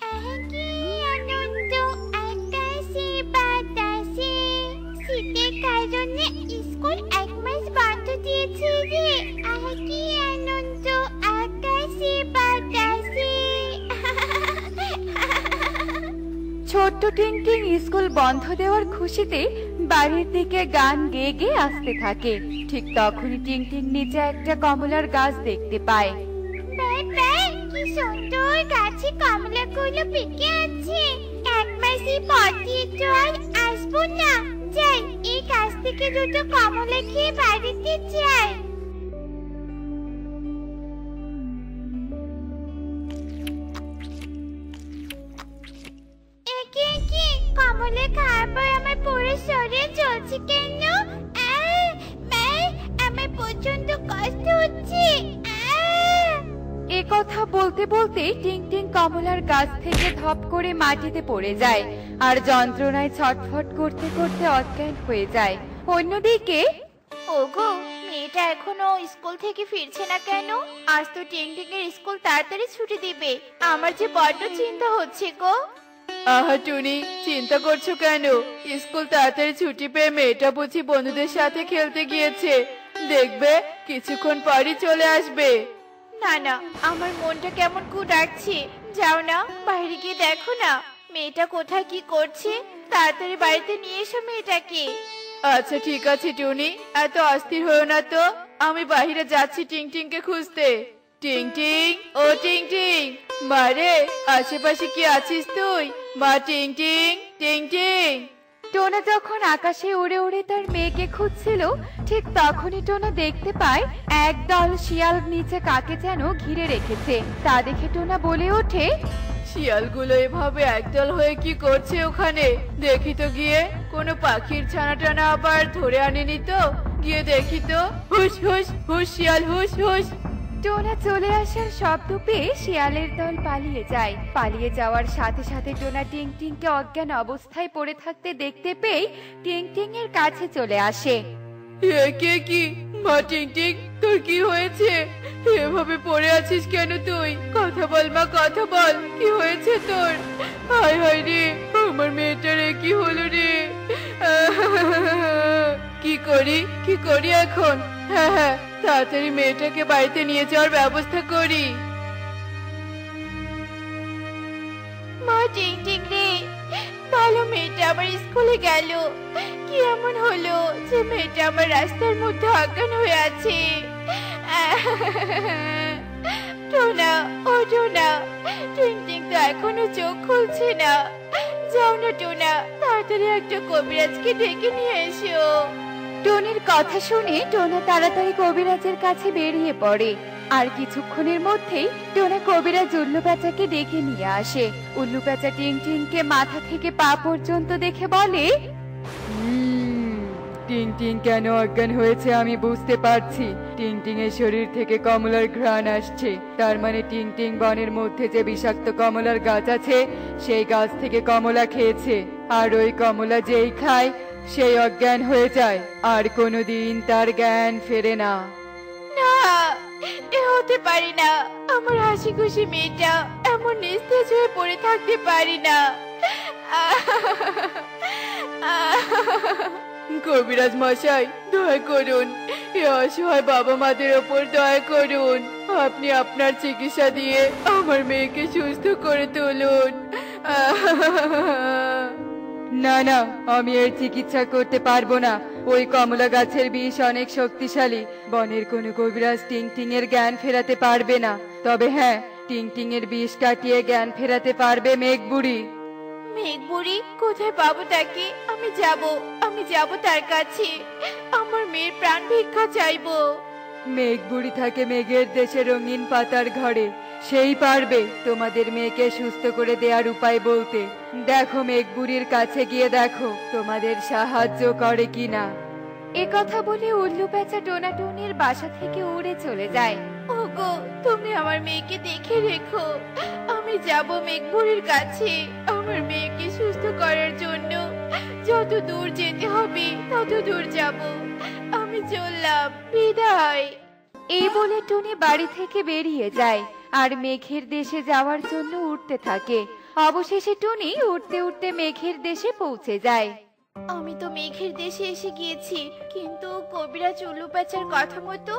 আহা কি আনন্দ আকাশে বাতাসে, শীতের কারণে স্কুল 1 মাস বন্ধ দিয়েছে রে। আহা কি আনন্দ আকাশে বাতাসে। ছোট্ট টিংটিং স্কুল বন্ধ দেওয়ার খুশিতে বাড়ির দিকে গান গেয়ে গেয়ে আসতে থাকে। ঠিক তখনই টিংটিং নিচে একটা কমলার গাছ দেখতে পায়। বাবা, কি সুন্দর গাছে কমলাগুলো পেকে আছে। 1 মাসই পর দিয়ে তো আর আসবো না। যাই, এই গাছ থেকে দুটো কমলা খেয়ে বাড়িতে যাই। একে একে কমলা খাওয়ার পর আমার পুরো শরীর জ্বলছে কেন? আমার প্রচন্ড কষ্ট হচ্ছে। এ কথা বলতে বলতে টিংটিং কমলার গাছ থেকে ধপ করে মাটিতে পড়ে যায় আর যন্ত্রণায় ছটফট করতে করতে অজ্ঞান হয়ে যায়। অন্যদিকে ওগো, মেয়েটা এখনো স্কুল থেকে ফিরছে না কেন? আজ তো টিংটিং এর স্কুল তাড়াতাড়ি ছুটি দিবে। আমার যে বড্ড চিন্তা হচ্ছে গো। আহা টুনি, চিন্তা করছো কেন? স্কুল তাড়াতাড়ি ছুটি পেয়ে মেয়েটা বুঝি বন্ধুদের সাথে খেলতে গিয়েছে। দেখবে কিছুক্ষণ পরই চলে আসবে। না না, আমার মনটা কেমন কু ডাকছে। যাও না, বাইরে গিয়ে দেখো না মেয়েটা কোথায় কি করছে। তাড়াতাড়ি বাড়িতে নিয়ে এসো মেয়েটাকে। আচ্ছা ঠিক আছে টুনি, এত অস্থির হয়েও না তো। আমি বাইরে যাচ্ছি টিংটিংকে খুঁজতে। টিংটিং, ও টিংটিং, মারে আশেপাশে কি আছিস তুই? মা টিংটিং, টিংটিং। টোনা যখন আকাশে উড়ে উড়ে তার মেয়েকে খুঁজছিল, ঠিক তখনই টোনা দেখতে পায় একদল শিয়াল নিচে কাকে যেন ঘিরে রেখেছে। তা দেখে টোনা বলে ওঠে, শিয়ালগুলো এভাবে একদল হয়ে কি করছে ওখানে? দেখি তো গিয়ে, কোনো পাখির ছানা টানা আবার ধরে আনেনি তো? গিয়ে দেখি তো। হুস হুস হুস শিয়াল হুস হুস। টোনা চলে আসার শব্দ পেয়ে শিয়ালের দল পালিয়ে যায়। পালিয়ে যাওয়ার সাথে সাথে টোনা টিংটিংকে অজ্ঞান অবস্থায় পড়ে থাকতে দেখতে পেয়ে টিংটিং এর কাছে চলে আসে। কে কি? মা টিংটিং, তোর কি হয়েছে? এভাবে পড়ে আছিস কেন তুই? কথা বল মা, কথা বল, কি হয়েছে তোর? হায় হায় রে, আমার মেয়েটার কি হলো রে? কি করি এখন? হ্যাঁ হ্যাঁ, তাড়াতাড়ি মেয়েটাকে বাড়িতে নিয়ে যাওয়ার ব্যবস্থা করি। মা টিংটিং রে, ভালো মেয়েটা আমার স্কুলে গেল। কি এমন হলো যে মেয়েটা আমার রাস্তার মধ্যে অজ্ঞান হয়ে আছে? টোনা, ও টোনা, টিংটিং তো এখনো চোখ খুলছে না। যাও না টোনা, তাড়াতাড়ি একটা কবিরাজকে ডেকে নিয়ে এসো। টনির কথা শুনে টোনা তাড়াতাড়ি কবিরাজের কাছে বেরিয়ে পড়ে। আর কিছুক্ষণের মধ্যেই টোনা কবিরাজ উল্লু প্যাঁচাকে ডেকে নিয়ে আসে। উল্লু প্যাঁচা টিংটিংকে মাথা থেকে পা পর্যন্ত দেখে বলে, টিংটিং কেন অজ্ঞান হয়েছে আমি বুঝতে পারছি। টিংটিং এর শরীর থেকে কমলার ঘ্রাণ আসছে। তার মানে টিংটিং বনের মধ্যে যে বিষাক্ত কমলার গাছ আছে, সেই গাছ থেকে কমলা খেয়েছে। আর ওই কমলা যেই খায় সেই অজ্ঞান হয়ে যায়, আর কোনোদিন তার জ্ঞান ফেরে না। না, এ হতে পারে না। আমার হাসি খুশি মেয়েটা এমন নিস্তেজ হয়ে পড়ে থাকতে পারি না। কবিরাজ মশাই, দয়া করুন, এ অসহায় বাবা মাদের ওপর দয়া করুন। আপনি আপনার চিকিৎসা দিয়ে আমার মেয়েকে সুস্থ করে তুলুন। না না, আমি এর চিকিৎসা করতে পারবো না। ওই কমলা গাছের বিষ অনেক শক্তিশালী। বনের কোনো কবিরাজ টিংটিং এর জ্ঞান ফেরাতে পারবে না। তবে হ্যাঁ, টিংটিং এর বিষ কাটিয়ে জ্ঞান ফেরাতে পারবে মেঘবুড়ি। মেঘবুড়ি? কোথায় পাবো তাকে? আমি যাব তার কাছে। আমার মেয়ের প্রাণ ভিক্ষা চাইবো। মেঘবুড়ি থাকে মেঘের দেশে রঙিন পাতার ঘরে। সেই পারবে তোমাদের মেয়েকে সুস্থ করে দেওয়ার উপায় বলতে। দেখো, মেঘবুড়ির কাছে গিয়ে দেখো তোমাদের সাহায্য করে কিনা। এ কথা বলে উল্লু প্যাঁচা টোনাটুনির বাসা থেকে উড়ে চলে যায়। ওগো, তুমি আমার মেয়েকে দেখে রেখো। আমি যাব মেঘবুড়ির কাছে আমার মেয়েকে সুস্থ করার জন্য। যত দূর যেতে হবে তত দূর যাব। আমি চললাম, বিদায়। এই বলে টুনি বাড়ি থেকে বেরিয়ে যায় আর মেঘের দেশে যাওয়ার জন্য উঠতে থাকে। অবশেষে টুনি উঠতে উঠতে মেঘের দেশে পৌঁছে যায়। আমি তো মেঘের দেশে এসে গিয়েছি, কিন্তু কবিরাজ উল্লু প্যাঁচার কথা মতো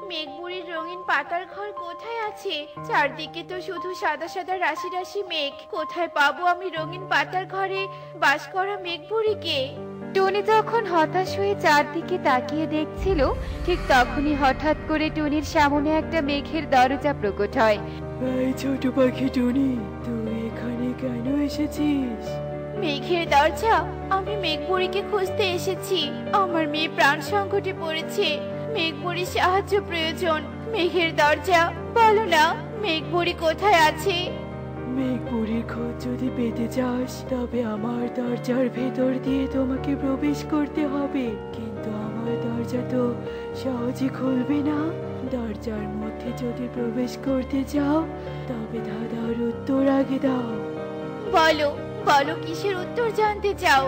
মেঘবুড়ির রঙিন পাতার ঘর কোথায় আছে? চারদিকে তো শুধু সাদা সাদা রাশি রাশি মেঘ। কোথায় পাবো আমি রঙিন পাতার ঘরে বাস করা মেঘবুড়িকে? টুনি যখন হতাশ হয়ে চারদিকে তাকিয়ে দেখছিল, ঠিক তখনই হঠাৎ করে টুনির সামনে একটা মেঘের দরজা প্রকট হয়। এই ছোট পাখি টুনি, তুই এখানে কেন এসেছিস? মেঘের দরজা, আমি মেঘবুড়িকে খুঁজতে এসেছি। আমার মেয়ে প্রাণ সংকটে পড়েছে, মেঘবুড়ির সাহায্য প্রয়োজন। মেঘের দরজা, বলো না মেঘবুড়ি কোথায় আছে? মেঘপুরীর খোঁজ যদি পেতে চাস, তবে আমার দরজার ভেতর দিয়ে তোমাকে প্রবেশ করতে হবে। কিন্তু আমার দরজা তো সহজে খুলবে না। দরজার মধ্যে যদি প্রবেশ করতে চাও, তবে ধাঁধার উত্তর আগে দাও। বলো বলো, কিসের উত্তর জানতে চাও?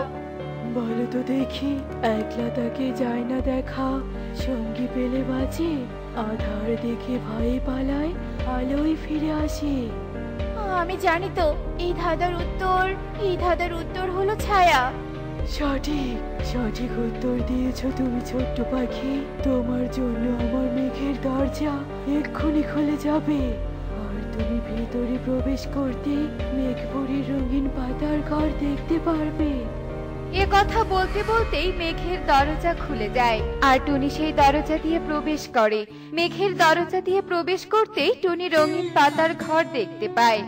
বলো তো দেখি। একলা তাকে যায় না দেখা, সঙ্গী পেলে বাঁচে। আধার দেখে ভয়ে পালায়, আলোয় ফিরে আসে। আমি জানি তো, এই ধাঁধার উত্তর হলো ছায়া। সঠিক সঠিক উত্তর দিয়েছো তুমি ছোট্ট পাখি। তোমার জন্য আমার মেঘের দরজা এক্ষুনি খুলে যাবে, আর তুমি ভেতরে প্রবেশ করতে মেঘপুরীর রঙিন পাতার ঘর দেখতে পারবে। এ কথা বলতে বলতেই মেঘের দরজা খুলে যায়, আর টুনি সেই দরজা দিয়ে প্রবেশ করে। মেঘের দরজা দিয়ে প্রবেশ করতেই টুনি রঙিন পাতার ঘর দেখতে পায়।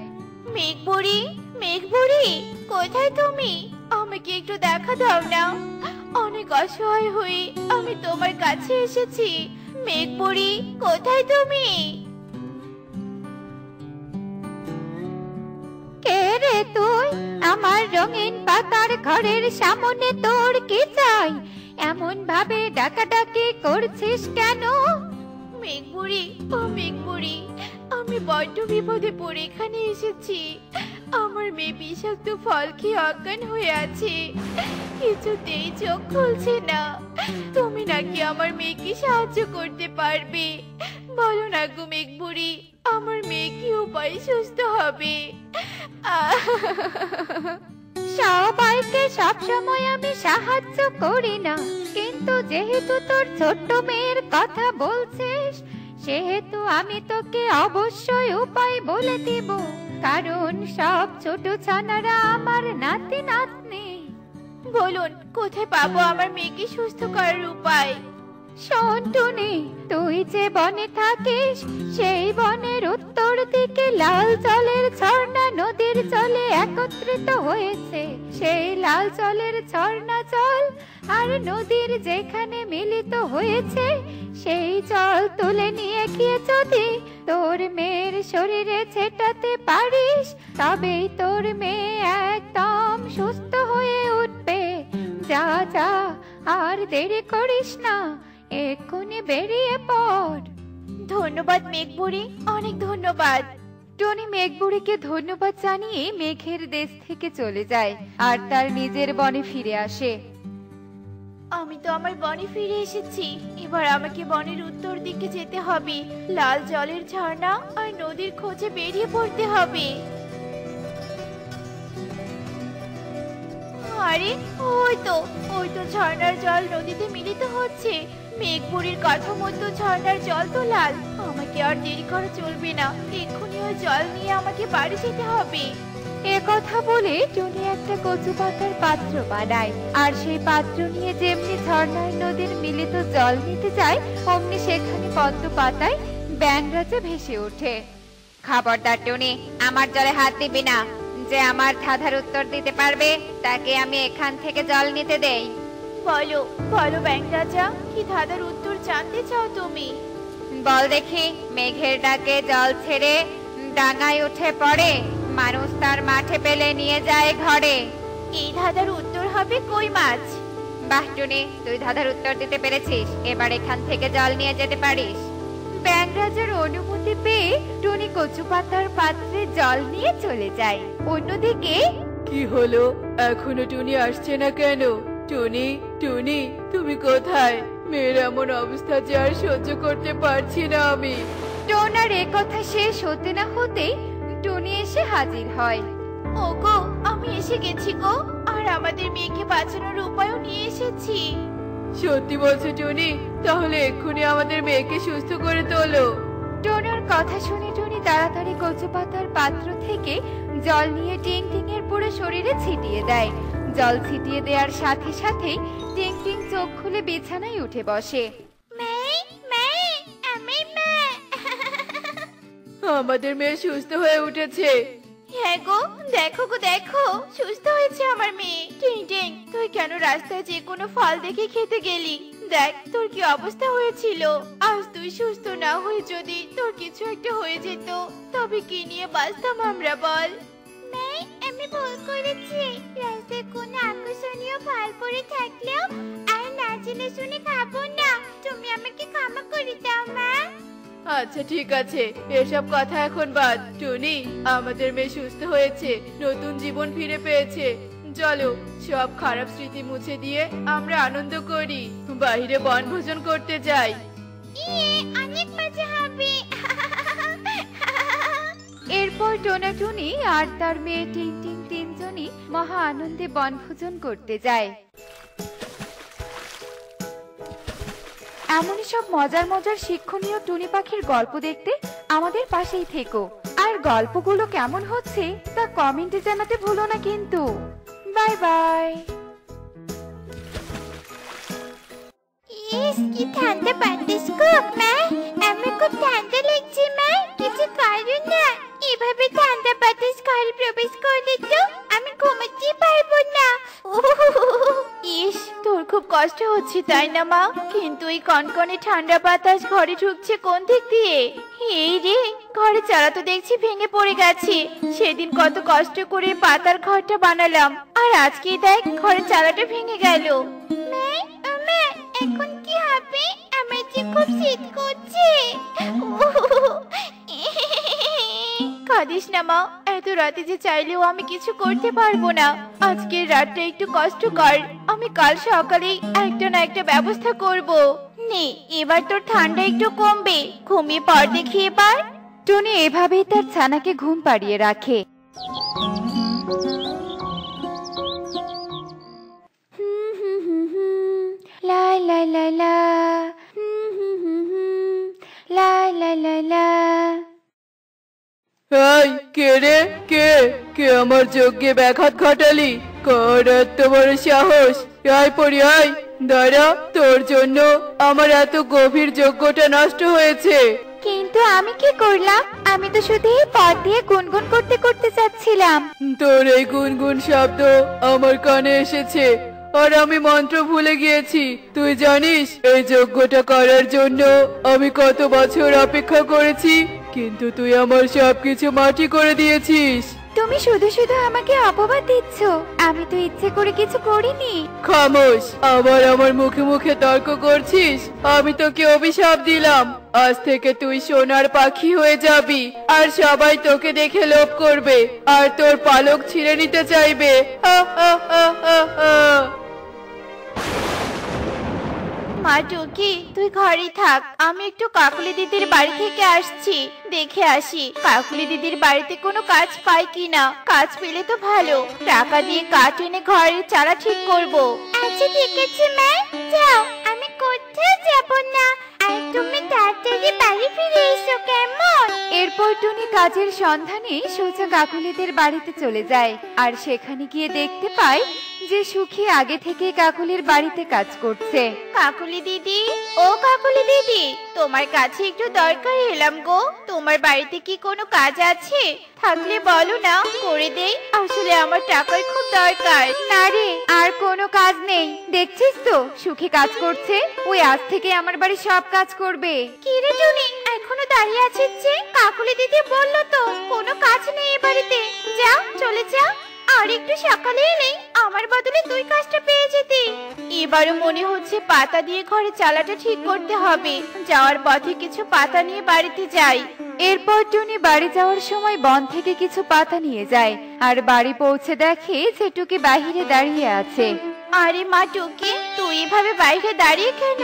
মেঘবুড়ি, মেঘবুড়ি, কোথায় তুমি? আমাকে একটু দেখা দাও না। অনেক অসহায় হয়ে আমি তোমার কাছে এসেছি। মেঘবুড়ি, কোথায় তুমি? কে রে তুই? আমার রঙিন পাতার ঘরের সামনে তোর কি চাই? এমন ভাবে ডাকাডাকি করছিস কেন? মেঘবুড়ি, ও মেঘবুড়ি, আমি বড্ড বিপদে পড়ে এখানে এসেছি। আমার মেয়ে বিষাক্ত ফল খেয়ে অজ্ঞান হয়ে আছে, কিছুতেই চোখ খুলছে না। তুমি নাকি আমার মেয়েকে সাহায্য করতে পারবে? বলো না গো মেঘবুড়ি, আমার মেয়ে কি উপায়ে সুস্থ হবে? সবাইকে সবসময় আমি সাহায্য করি না, কিন্তু যেহেতু তোর ছোট্ট মেয়ের কথা বলছিস, সেহেতু আমি তোকে অবশ্যই উপায় বলে দিব। কারণ সব ছোট ছানারা আমার নাতি নাতনি। বলুন, কোথায় পাবো আমার মেয়েকে সুস্থ করার উপায়? শোন টুনি, তুই যে বনে থাকিস, সেই বনের উত্তর দিকে লাল জলের ঝর্ণা নদীর জলে একত্রিত হয়েছে। সেই লাল জলের ঝর্ণা জল আর নদীর যেখানে মিলিত হয়েছে, সেই জল তুলে নিয়ে গিয়ে যদি তোর মেয়ের শরীরে ছেটাতে পারিস, তবেই তোর মেয়ে একদম সুস্থ হয়ে উঠবে। যা যা, আর দেরি করিস না, এক্ষুনি বেরিয়ে পড়। ধন্যবাদ মেঘবুড়ি, অনেক ধন্যবাদ। টনি মেঘবুড়িকে ধন্যবাদ জানিয়ে মেঘের দেশ থেকে চলে যায়, আর তার নিজের বনে ফিরে আসে। আমি তো আমার বনে ফিরে এসেছি। এবার আমাকে বনের উত্তর দিকে যেতে হবে, লাল জলের ঝর্ণা আর নদীর খোঁজে বেরিয়ে পড়তে হবে। আরে ওই তো ঝর্ণার জল নদীতে মিলিত হচ্ছে। মেঘবুড়ির কথা মতো ঝর্ণার জল তো লাল। আমাকে আর দেরি করা চলবে না, এক্ষুনি ওই জল নিয়ে আমাকে বাড়ি যেতে হবে। এ কথা বলে টুনি একটা কচু পাতার পাত্র বানায়, আর সেই পাত্র নিয়ে যেমনি ঝর্ণার নদীর মিলিত জল নিতে যায়, অমনি সেখানে পদ্ম পাতায় ব্যাঙরাজা ভেসে ওঠে। খবরদার টুনি, আমার জলে হাত দিবি না। যে আমার ধাঁধার উত্তর দিতে পারবে, তাকে আমি এখান থেকে জল নিতে দেই। বলো বলো ব্যাঙরাজা, কি ধাঁধার উত্তর জানতে চাও তুমি? বল দেখি। মেঘের ডাকে জল ছেড়ে ডাঙায় উঠে পড়ে, মানুষ তার মাঠে পেলে নিয়ে যায় ঘরে। এই ধাঁধার উত্তর হবে কই মাছ। বাহ টুনি, তুই ধাঁধার উত্তর দিতে পেরেছিস। এবার এখান থেকে জল নিয়ে যেতে পারিস। ব্যাঙরাজার অনুমতি পেয়ে টুনি কচু পাতার পাত্রে জল নিয়ে চলে যায়। অন্যদিকে কি হলো? এখনো টুনি আসছে না কেন? টুনি, টুনি, তুমি কোথায়? মেয়ের এমন অবস্থা যে আর সহ্য করতে পারছি না আমি। টোনার এ কথা শেষ হতে না হতেই টুনি এসে হাজির হয়। ওগো, আমি এসে গেছি গো, আর আমাদের মেয়েকে বাঁচানোর উপায়ও নিয়ে এসেছি। সত্যি বলছো টুনি? তাহলে এক্ষুনি আমাদের মেয়েকে সুস্থ করে তোলো। টোনার কথা শুনে টুনি তাড়াতাড়ি কচু পাতার পাত্র থেকে জল নিয়ে টিং টিং এর পুরো শরীরে ছিটিয়ে দেয়। জল ছিটিয়ে দেওয়ার সাথে সাথেই টিং টিং চোখ খুলে বিছানায় উঠে বসে। আমাদের মেয়ে সুস্থ হয়ে উঠেছে। হ্যাঁ গো, দেখো গো দেখো, সুস্থ হয়েছে আমার মেয়ে। টিং টিং, তুই কেন রাস্তায় যে কোনো ফল দেখে খেতে গেলি? দেখ তোর কি অবস্থা হয়েছিল। আজ তুই সুস্থ না হয়ে যদি তোর কিছু একটা হয়ে যেত, তবে কি নিয়ে বাঁচতাম আমরা বল? আমি ভুল করেছি। রাস্তায় কোনো আকর্ষণীয় ফল পড়ে থাকলেও আর না জেনে শুনে খাবো না। তুমি আমাকে ক্ষমা করে দাও মা। আচ্ছা ঠিক আছে, এসব কথা এখন বাদ। টুনি, আমাদের মেয়ে সুস্থ হয়েছে, নতুন জীবন ফিরে পেয়েছে। চলো সব খারাপ স্মৃতি মুছে দিয়ে আমরা আনন্দ করি, বাইরে বনভোজন করতে যাই। অনেক মজা হবে। এরপর টোনা টুনি আর তার মেয়ে টিং টিং তিনজনই মহা আনন্দে বনভোজন করতে যায়। এমনই সব মজার মজার শিক্ষণীয় টুনি পাখির গল্প দেখতে আমাদের পাশেই থেকো। আর গল্পগুলো কেমন হচ্ছে তা কমেন্টে জানাতে ভুলো না কিন্তু। Bye bye. ইস, কি ঠান্ডা বাতাস গো মা। আমার খুব ঠান্ডা লাগছে মা, কিছু করো না। এভাবে ঠান্ডা বাতাস ঘরে প্রবেশ করলে তো আমি ঘুমাতে পারবো না। ইস, তোর খুব কষ্ট হচ্ছে তাই না মা? কিন্তু এই কনকনে ঠান্ডা বাতাস ঘরে ঢুকছে কোন দিক দিয়ে? এই রে, ঘরে চালা তো দেখছি ভেঙে পড়ে গেছে। সেদিন কত কষ্ট করে পাতার ঘরটা বানালাম, আর আজকে দেখ ঘরের চালাটা ভেঙে গেল। এখন কি হবে? আমার যে খুব শীত করছে। কাঁদিস না মা, এত রাতে যে চাইলেও আমি কিছু করতে পারবো না। আজকের রাতটা একটু কষ্ট কর, আমি কাল সকালেই একটা না একটা ব্যবস্থা করব। নে, এবার তোর ঠান্ডা একটু কমবে, ঘুমিয়ে পর দেখি এবার। টুনি এভাবেই তার ছানাকে ঘুম পাড়িয়ে রাখে। লা লা লা লা, লা লা লা লা। এই কে রে? কে কে আমার যজ্ঞে ব্যাঘাত ঘটালি? কার এত বড় সাহস? আয় পড়ি আয়, দাঁড়া, তোর জন্য আমার এত গভীর যজ্ঞটা নষ্ট হয়েছে। কিন্তু আমি কি করলাম? আমি তো শুধু এই পথ দিয়ে গুনগুন করতে করতে যাচ্ছিলাম। তোর এই গুনগুন শব্দ আমার কানে এসেছে, আর আমি মন্ত্র ভুলে গিয়েছি। তুই জানিস এই যজ্ঞটা করার জন্য আমি কত বছর অপেক্ষা করেছি, কিন্তু তুই আমার সবকিছু মাটি করে দিয়েছিস। তুমি শুধু শুধু আমাকে অপবাদ দিচ্ছ, আমি তো ইচ্ছে করে কিছু করিনি। খামোশ, আবার আমার মুখে মুখে তর্ক করছিস? আমি তোকে অভিশাপ দিলাম, আজ থেকে তুই সোনার পাখি হয়ে যাবি, আর সবাই তোকে দেখে লোভ করবে আর তোর পালক ছিঁড়ে নিতে চাইবে। হা হা হা হা হা। মা টুকি, তুই ঘরেই থাক, আমি একটু কাকুলি দিদির বাড়ি থেকে আসছি, দেখে আসি কাকুলি দিদির বাড়িতে কোনো কাজ পাই কিনা। কাজ পেলে তো ভালো, টাকা দিয়ে কাঠ এনে ঘরের চালা ঠিক করব। আচ্ছা ঠিক আছে মা, যাও, আমি কোথাও যাব না। আর তুমি তাড়াতাড়ি বাড়ি ফিরে এসো কেমন? এরপর টুনি কাজের সন্ধানে সোজা কাকুলিদের বাড়িতে চলে যায়, আর সেখানে গিয়ে দেখতে পায় যে সুখী আগে থেকে কাকুলির বাড়িতে কাজ করছে। কাকুলি দিদি, ও কাকুলি দিদি, তোমার কাছে একটু দরকার এলাম গো। তোমার বাড়িতে কি কোনো কাজ আছে? থাকলে বলো না, করে দেই। আসলে আমার টাকার খুব দরকার। না রে, আর কোনো কাজ নেই। দেখছিস তো সুখী কাজ করছে, ওই আজ থেকে আমার বাড়ি সব কাজ করবে। কি রে টুনি, এখনো দাঁড়িয়ে আছিস যে? কাকুলি দিদি বললো তো কোনো কাজ নেই এ বাড়িতে। যা, চলে যা। আর একটু সকালে এলেই আমার বদলে তুই কাজটা পেয়ে যেতি। এবারও মনে হচ্ছে পাতা দিয়ে ঘরে চালাটা ঠিক করতে হবে। যাওয়ার পথে কিছু পাতা নিয়ে বাড়িতে যাই। এরপর টুনি বাড়ি যাওয়ার সময় বন থেকে কিছু পাতা নিয়ে যায়, আর বাড়ি পৌঁছে দেখে যে টুকি বাহিরে দাঁড়িয়ে আছে। আরে মা টুকি, তুই এভাবে বাইরে দাঁড়িয়ে কেন?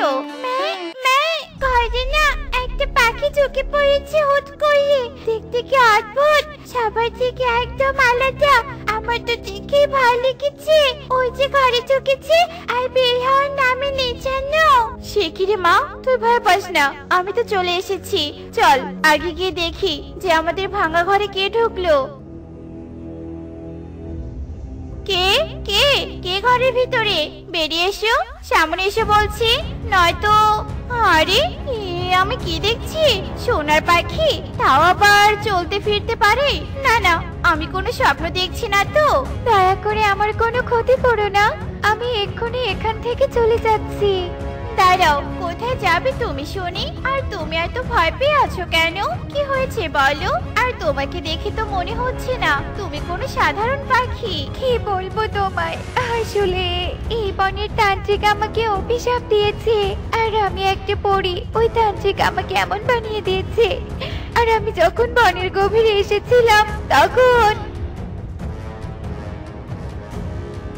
ঘরে না একটা পাখি চোখে পড়েছে হুট করে, দেখতে কি অদ্ভুত, সবার থেকে একদম আলাদা। আমার তো দেখেই ভালো লেগেছে। ওই যে ঘরে ঢুকেছে আর বের হওয়ার নামে নেই জানো। সে কি রে মা, তুই ভয় পাস না, আমি তো চলে এসেছি। চল আগে গিয়ে দেখি যে আমাদের ভাঙা ঘরে কে ঢুকলো। কে কে কে ঘরের ভিতরে? বেরিয়ে এসো, সামনে এসে বলছি, নয়তো। আরে আমি কি দেখছি, সোনার পাখি, তাও আবার চলতে ফিরতে পারে। না না, আমি কোনো স্বপ্ন দেখছি না তো। দয়া করে আমার কোনো ক্ষতি করো না, আমি এক্ষুনি এখান থেকে চলে যাচ্ছি। দাঁড়াও, কোথায় যাবে তুমি শুনি? আর তুমি এত ভয় পেয়ে আছো কেন? কি হয়েছে বলো? আর তোমাকে দেখে তো মনে হচ্ছে না তুমি কোনো সাধারণ পাখি। কি বলবো তোমায়, আসলে এই বনের তান্ত্রিক আমাকে অভিশাপ দিয়েছে, আর আমি একটা পরী। ওই তান্ত্রিক আমাকে এমন বানিয়ে দিয়েছে। আর আমি যখন বনের গভীরে এসেছিলাম তখন।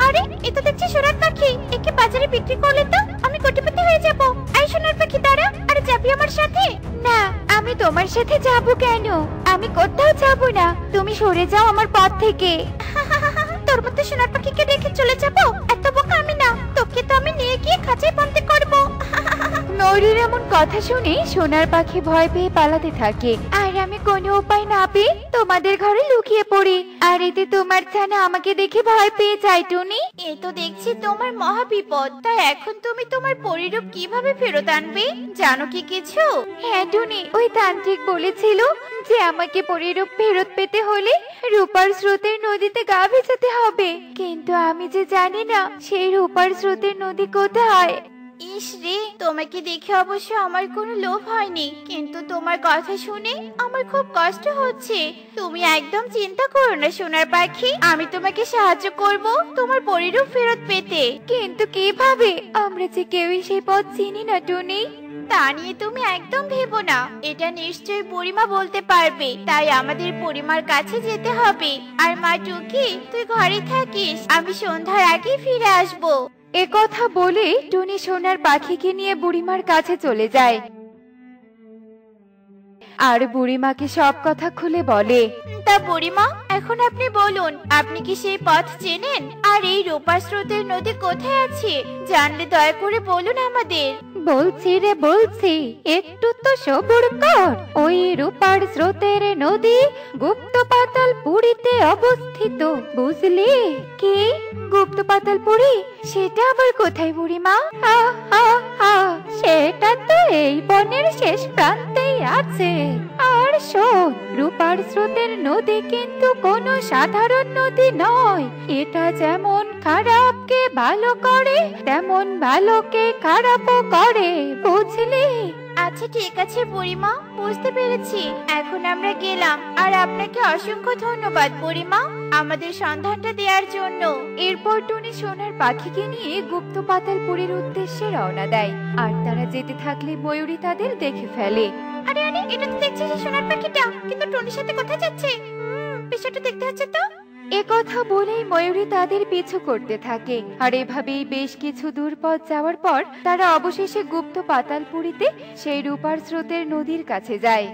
আরে এ তো দেখছি সোনার পাখি, একে বাজারে বিক্রি করলে তো আমি কোটিপতি হয়ে যাব। এই সোনার পাখি দাঁড়া, আরে যাবি আমার সাথে? না, আমি তোমার সাথে যাব কেন? আমি কোথাও যাব না, তুমি সরে যাও আমার পথ থেকে। তোর মতো সোনার পাখিকে রেখে চলে যাব? এত বোকা আমি না, তোকে তো আমি নিয়ে গিয়ে খাঁচায় বন্দি করব। ময়ূরীর এমন কথা শুনে সোনার পাখি ভয় পেয়ে পালাতে থাকে। আর আমি কোনো উপায় না পেয়ে তোমাদের ঘরে লুকিয়ে পড়ি, আর এতে তোমার ছানা আমাকে দেখে ভয় পেয়ে যায়। টুনি, এ তো দেখছি তোমার মহা বিপদ। তাই এখন তুমি তোমার পরিরূপ কিভাবে ফেরত আনবে, জানো কি কিছু? হ্যাঁ টুনি, ওই তান্ত্রিক বলেছিল যে আমাকে পরিরূপ ফেরত পেতে হলে রূপার স্রোতের নদীতে গা ভেজাতে হবে, কিন্তু আমি যে জানি না সেই রূপার স্রোতের নদী কোথায়। ইস রে, তোমাকে দেখে অবশ্য আমার কোনো লোভ হয়নি, কিন্তু তোমার কথা শুনে আমার খুব কষ্ট হচ্ছে। তুমি একদম চিন্তা করো না সোনার পাখি, আমি তোমাকে সাহায্য করব তোমার পরিরূপ ফেরত পেতে। কিন্তু কিভাবে? আমরা যে কেউই সেই পথ চিনি না টুনি। তা নিয়ে তুমি একদম ভেবো না, এটা নিশ্চয়ই বুড়িমা বলতে পারবে। তাই আমাদের বুড়িমার কাছে যেতে হবে। আর মা টুকি, তুই ঘরে থাকিস, আমি সন্ধ্যার আগে ফিরে আসবো। এ কথা বলে টুনি সোনার পাখিকে নিয়ে বুড়িমার কাছে চলে যায় আর বুড়িমাকে সব কথা খুলে বলে। তা বুড়িমা, এখন আপনি বলুন, আপনি কি সেই পথ চেনেন? আর এই রূপার স্রোতের নদী কোথায় আছে? জানলে দয়া করে বলুন আমাদের। বলছি রে বলছি, একটু তো সবুর কর। ওই রূপার স্রোতের নদী গুপ্ত পাতাল পুরীতে অবস্থিত, বুঝলি? কি গুপ্ত পাতাল পুরী? সেটা আবার কোথায় বুড়িমা? সেটা তো এই বনের শেষ প্রান্তেই আছে। আর শোন, রূপার স্রোতের নদী কিন্তু কোনো সাধারণ নদী নয়। এটা যেমন খারাপকে ভালো করে, তেমন ভালোকে খারাপও করে, বুঝলি? আচ্ছা ঠিক আছে বুড়িমা, বুঝতে পেরেছি। এখন আমরা গেলাম। আর আপনাকে অসংখ্য ধন্যবাদ বুড়িমা, আমাদের সন্ধানটা দেওয়ার জন্য। এরপর টুনি সোনার পাখিকে নিয়ে গুপ্ত পাতালপুরীর উদ্দেশ্যে রওনা দেয়। আর তারা যেতে থাকলে ময়ূরী তাদের দেখে ফেলে। আরে আরে, এটা তো দেখছি সেই সোনার পাখিটা, কিন্তু টুনির সাথে কোথায় যাচ্ছে? বিষয়টা দেখতে হচ্ছে তো। এ কথা বলেই ময়ূরী তাদের পিছু করতে থাকে। আর এভাবেই বেশ কিছু দূর পথ যাওয়ার পর তারা অবশেষে গুপ্ত পাতালপুরীতে সেই রূপার স্রোতের নদীর কাছে যায়।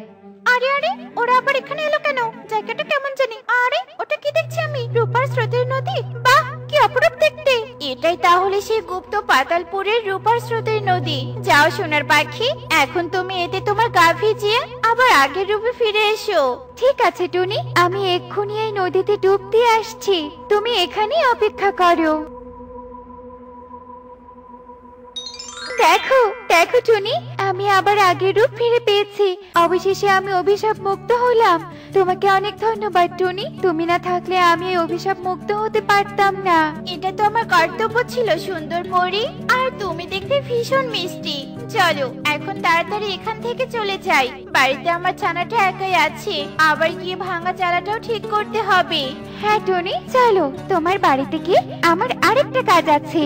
আরে আরে, ওরা আবার এখানে এলো কেন? জায়গাটা কেমন জানি। আরে ওটা কি দেখছি আমি? রূপার স্রোতের নদী? বাহ, কি অপরূপ দেখতে! এটাই তাহলে সেই গুপ্ত পাতালপুরের রূপার স্রোতের নদী। যাও সোনার পাখি, এখন তুমি এতে তোমার গা ভিজিয়ে আবার আগের রূপে ফিরে এসো। ঠিক আছে টুনি, আমি এক্ষুনি এই নদীতে ডুব দিয়ে আসছি, তুমি এখানেই অপেক্ষা করো। দেখো দেখো টুনি, আমি আবার আগের রূপ ফিরে পেয়েছি। অবশেষে আমি অভিশাপ মুক্ত হলাম। তোমাকে অনেক ধন্যবাদ টুনি, তুমি না থাকলে আমি এই অভিশাপ মুক্ত হতে পারতাম না। এটা তো আমার কর্তব্য ছিল সুন্দর পরি, আর তুমি দেখতে ভীষণ মিষ্টি। চলো এখন তাড়াতাড়ি এখান থেকে চলে যাই, বাড়িতে আমার ছানাটা একাই আছে, আবার গিয়ে ভাঙা চালাটাও ঠিক করতে হবে। হ্যাঁ টুনি, চলো, তোমার বাড়িতে গিয়ে আমার আরেকটা কাজ আছে।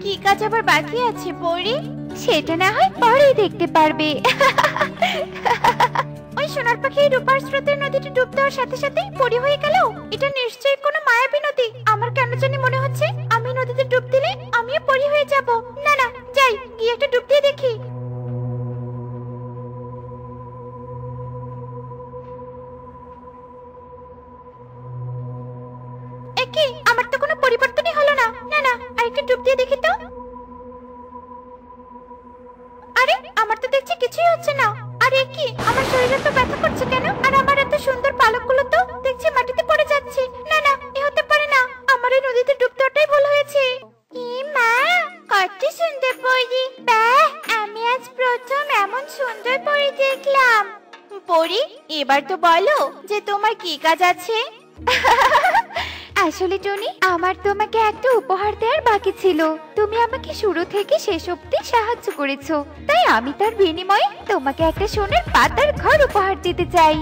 কি কাজ আবার বাকি আছে পরি? সেটা না হয় পরেই দেখতে পারবে। ওই সোনার পাখি রূপার স্রোতের নদীতে ডুব দেওয়ার সাথে সাথেই পরি হয়ে গেল। এটা নিশ্চয়ই কোনো মায়াবী নদী। আমার কেন জানি মনে হচ্ছে আমি নদীতে ডুব দিলে আমিও পরি হয়ে যাব। না না, যাই গিয়ে একটা ডুব দিয়ে দেখি। একে আমার তো কোনো পরিবর্তনই হলো না। না না, আরেকটু ডুব দিয়ে দেখি তো। আরে আমার তো দেখছি কিছুই হচ্ছে না। আরে কি, আমার শরীরে তো ব্যথা করছে কেন? আর আমার এত সুন্দর পালকগুলো তো দেখছি মাটিতে পড়ে যাচ্ছে। না না, এ হতে পারে না। আমার এই নদীতে ডুব দেওয়াটাই ভুল হয়েছে। মা, কত সুন্দর পরি! বাহ, আমি আজ প্রথম এমন সুন্দর পরি দেখলাম। পরি, এবার তো বলো যে তোমার কি কাজ আছে। আসলে টনি, আমার তোমাকে একটা উপহার দেওয়ার বাকি ছিল। তুমি আমাকে শুরু থেকে শেষ অবধি সাহায্য করেছো, তাই আমি তার বিনিময়ে তোমাকে একটা সোনার পাতার ঘর উপহার দিতে চাই।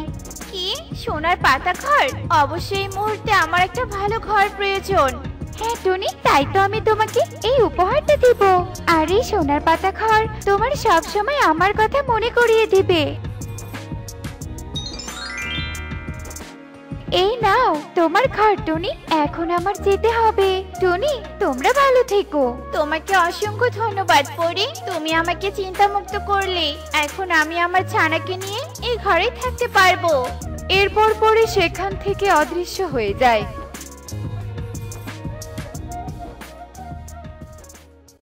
কি, সোনার পাতা ঘর? অবশ্যই এই মুহূর্তে আমার একটা ভালো ঘর প্রয়োজন। হ্যাঁ টনি, তাই তো আমি তোমাকে এই উপহারটা দিব। আর এই সোনার পাতা ঘর তোমার সব সময় আমার কথা মনে করিয়ে দিবে। এই নাও তোমার ঘর টনি, এখন আমার যেতে হবে। টনি, তোমরা ভালো থেকো। তোমাকে অসংখ্য ধন্যবাদ পরি, তুমি আমাকে চিন্তামুক্ত করলে। এখন আমি আমার ছানাকে নিয়ে এই ঘরেই থাকতে পারবো। এরপর পরে সেখান থেকে অদৃশ্য হয়ে যায়।